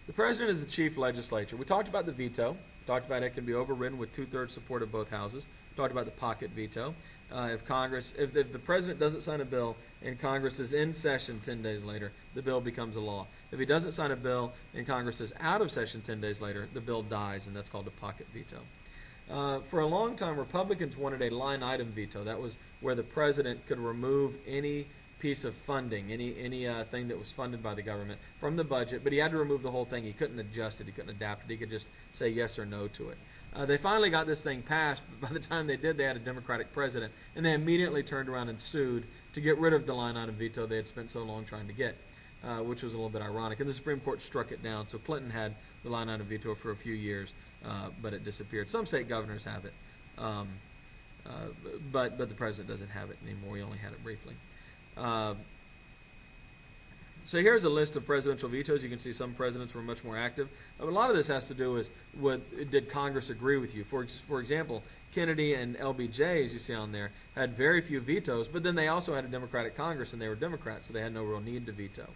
The president is the chief legislature. We talked about the veto. Talked about it can be overridden with 2/3 support of both houses. We talked about the pocket veto. If the president doesn't sign a bill and Congress is in session 10 days later, the bill becomes a law. If he doesn't sign a bill and Congress is out of session 10 days later, the bill dies, and that's called a pocket veto. For a long time, Republicans wanted a line item veto. That was where the president could remove any piece of funding, any thing that was funded by the government from the budget, but he had to remove the whole thing. He couldn't adjust it. He couldn't adapt it. He could just say yes or no to it. They finally got this thing passed, but by the time they did, they had a Democratic president, and they immediately turned around and sued to get rid of the line item veto they had spent so long trying to get, which was a little bit ironic. And the Supreme Court struck it down, so Clinton had the line item veto for a few years, but it disappeared. Some state governors have it, but the president doesn't have it anymore. He only had it briefly. So here's a list of presidential vetoes. You can see some presidents were much more active. A lot of this has to do with did Congress agree with you? For example, Kennedy and LBJ, as you see on there, had very few vetoes, but then they also had a Democratic Congress, and they were Democrats, so they had no real need to veto.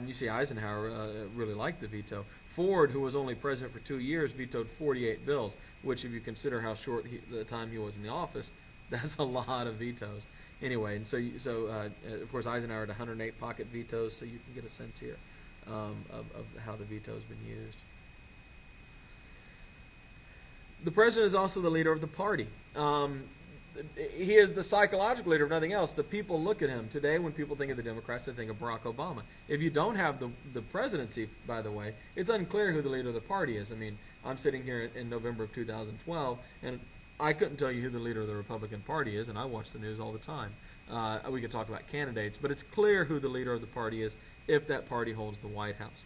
You see Eisenhower really liked the veto. Ford, who was only president for 2 years, vetoed 48 bills, which if you consider how short the time he was in the office, that's a lot of vetoes. Anyway, and so of course Eisenhower had 108 pocket vetoes, so you can get a sense here of how the veto has been used. The president is also the leader of the party. He is the psychological leader of nothing else. The people look at him. Today, when people think of the Democrats, they think of Barack Obama. If you don't have the presidency, by the way, it's unclear who the leader of the party is. I mean, I'm sitting here in November of 2012, and I couldn't tell you who the leader of the Republican Party is, and I watch the news all the time. We could talk about candidates, but it's clear who the leader of the party is if that party holds the White House.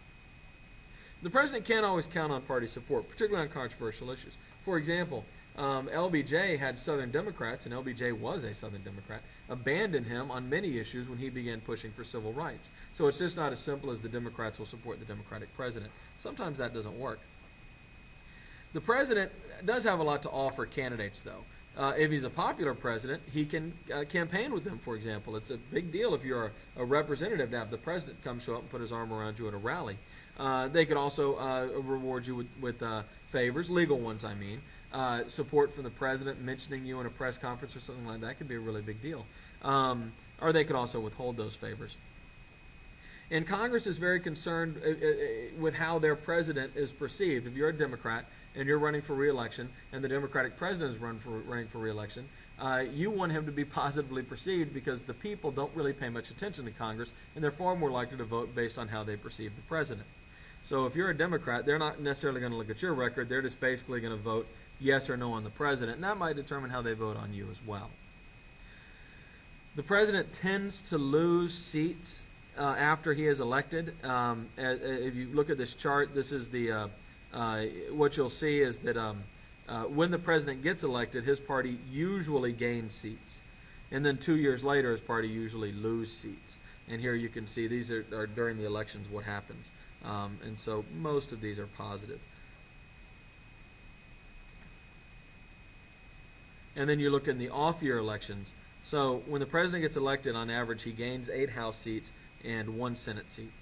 The president can't always count on party support, particularly on controversial issues. For example, LBJ had Southern Democrats, and LBJ was a Southern Democrat, abandon him on many issues when he began pushing for civil rights. So it's just not as simple as the Democrats will support the Democratic president. Sometimes that doesn't work. The president does have a lot to offer candidates, though. If he's a popular president, he can campaign with them, for example. It's a big deal if you're a representative to have the president come show up and put his arm around you at a rally. They could also reward you with favors, legal ones, I mean. Support from the president, mentioning you in a press conference or something like that could be a really big deal. Or they could also withhold those favors. And Congress is very concerned with how their president is perceived. If you're a Democrat and you're running for re-election and the Democratic president is running for re-election, you want him to be positively perceived because the people don't really pay much attention to Congress, and they're far more likely to vote based on how they perceive the president. So if you're a Democrat, they're not necessarily going to look at your record. They're just basically going to vote yes or no on the president, and that might determine how they vote on you as well. The president tends to lose seats after he is elected. If you look at this chart, this is the what you'll see is that when the president gets elected, his party usually gains seats, and then 2 years later, his party usually loses seats. And here you can see these are during the elections what happens, and so most of these are positive. And then you look in the off-year elections. So when the president gets elected, on average, he gains 8 House seats and 1 Senate seat.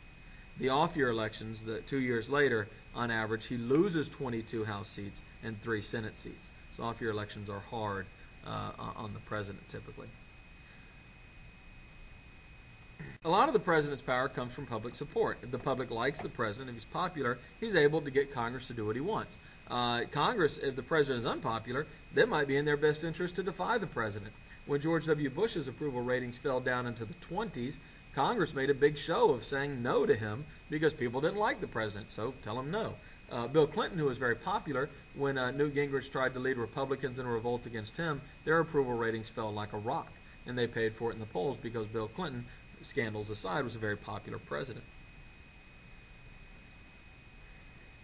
The off-year elections, the 2 years later, on average, he loses 22 House seats and 3 Senate seats. So off-year elections are hard on the president typically. A lot of the president's power comes from public support. If the public likes the president, if he's popular, he's able to get Congress to do what he wants. Congress, if the president is unpopular, that might be in their best interest to defy the president. When George W. Bush's approval ratings fell down into the 20s, Congress made a big show of saying no to him because people didn't like the president, so tell him no. Bill Clinton, who was very popular, when Newt Gingrich tried to lead Republicans in a revolt against him, their approval ratings fell like a rock, and they paid for it in the polls because Bill Clinton, scandals aside, was a very popular president.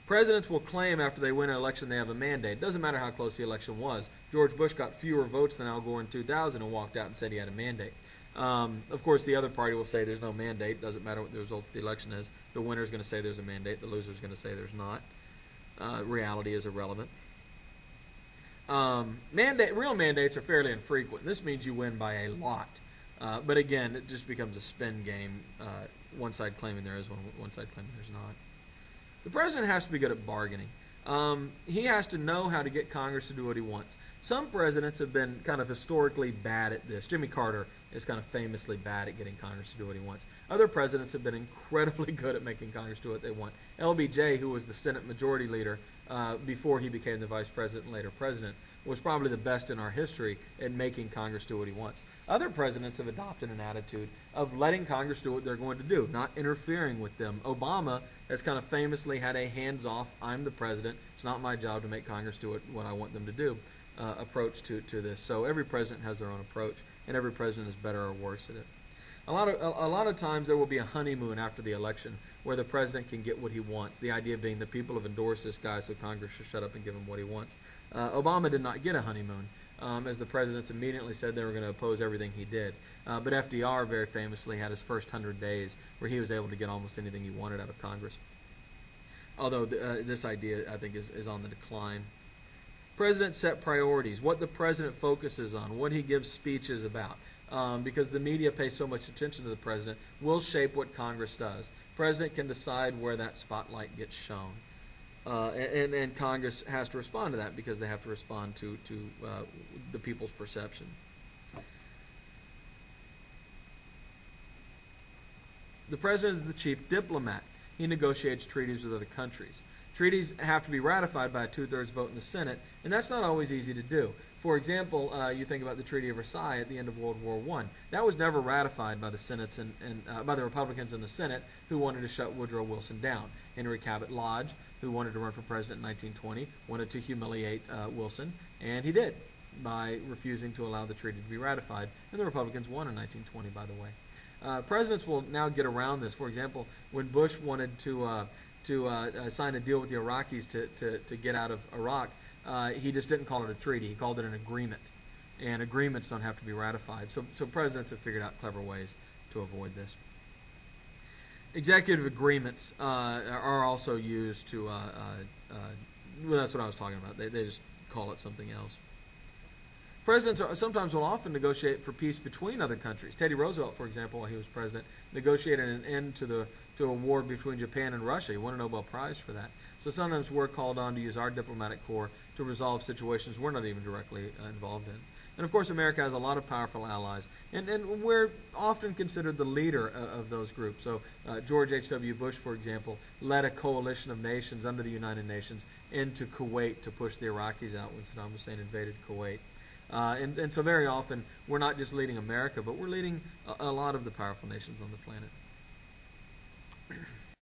Presidents will claim after they win an election they have a mandate. It doesn't matter how close the election was. George Bush got fewer votes than Al Gore in 2000 and walked out and said he had a mandate. Of course, the other party will say there's no mandate. Doesn't matter what the results of the election is. The winner's going to say there's a mandate. The loser's going to say there's not. Reality is irrelevant. Real mandates are fairly infrequent. This means you win by a lot. But again, it just becomes a spin game. One side claiming there is one side claiming there's not. The president has to be good at bargaining. He has to know how to get Congress to do what he wants. Some presidents have been kind of historically bad at this. Jimmy Carter is kind of famously bad at getting Congress to do what he wants. Other presidents have been incredibly good at making Congress do what they want. LBJ, who was the Senate Majority Leader before he became the Vice President and later President, was probably the best in our history at making Congress do what he wants. Other presidents have adopted an attitude of letting Congress do what they're going to do, not interfering with them. Obama has kind of famously had a hands-off, I'm the president, it's not my job to make Congress do what I want them to do approach to this. So every president has their own approach, and every president is better or worse at it. A lot of times there will be a honeymoon after the election where the president can get what he wants. The idea being the people have endorsed this guy, so Congress should shut up and give him what he wants. Obama did not get a honeymoon, as the presidents immediately said they were going to oppose everything he did. But FDR very famously had his first 100 days where he was able to get almost anything he wanted out of Congress. Although this idea, I think, is on the decline. Presidents set priorities, what the president focuses on, what he gives speeches about. Because the media pays so much attention to the president, will shape what Congress does. President can decide where that spotlight gets shown. And Congress has to respond to that because they have to respond to the people's perception. The president is the chief diplomat. He negotiates treaties with other countries. Treaties have to be ratified by a 2/3 vote in the Senate, and that's not always easy to do. For example, you think about the Treaty of Versailles at the end of World War I. That was never ratified by the Senates and by the Republicans in the Senate, who wanted to shut Woodrow Wilson down. Henry Cabot Lodge, who wanted to run for president in 1920, wanted to humiliate Wilson, and he did by refusing to allow the treaty to be ratified. And the Republicans won in 1920, by the way. Presidents will now get around this. For example, when Bush wanted to sign a deal with the Iraqis to get out of Iraq, he just didn't call it a treaty. He called it an agreement. And agreements don't have to be ratified. So presidents have figured out clever ways to avoid this. Executive agreements are also used to, well, that's what I was talking about. They just call it something else. Presidents sometimes will often negotiate for peace between other countries. Teddy Roosevelt, for example, while he was president, negotiated an end to a war between Japan and Russia. He won a Nobel Prize for that. So sometimes we're called on to use our diplomatic corps to resolve situations we're not even directly involved in. And of course, America has a lot of powerful allies, and we're often considered the leader of those groups. So George H.W. Bush, for example, led a coalition of nations under the United Nations into Kuwait to push the Iraqis out when Saddam Hussein invaded Kuwait. And so very often we're not just leading America, but we're leading a lot of the powerful nations on the planet.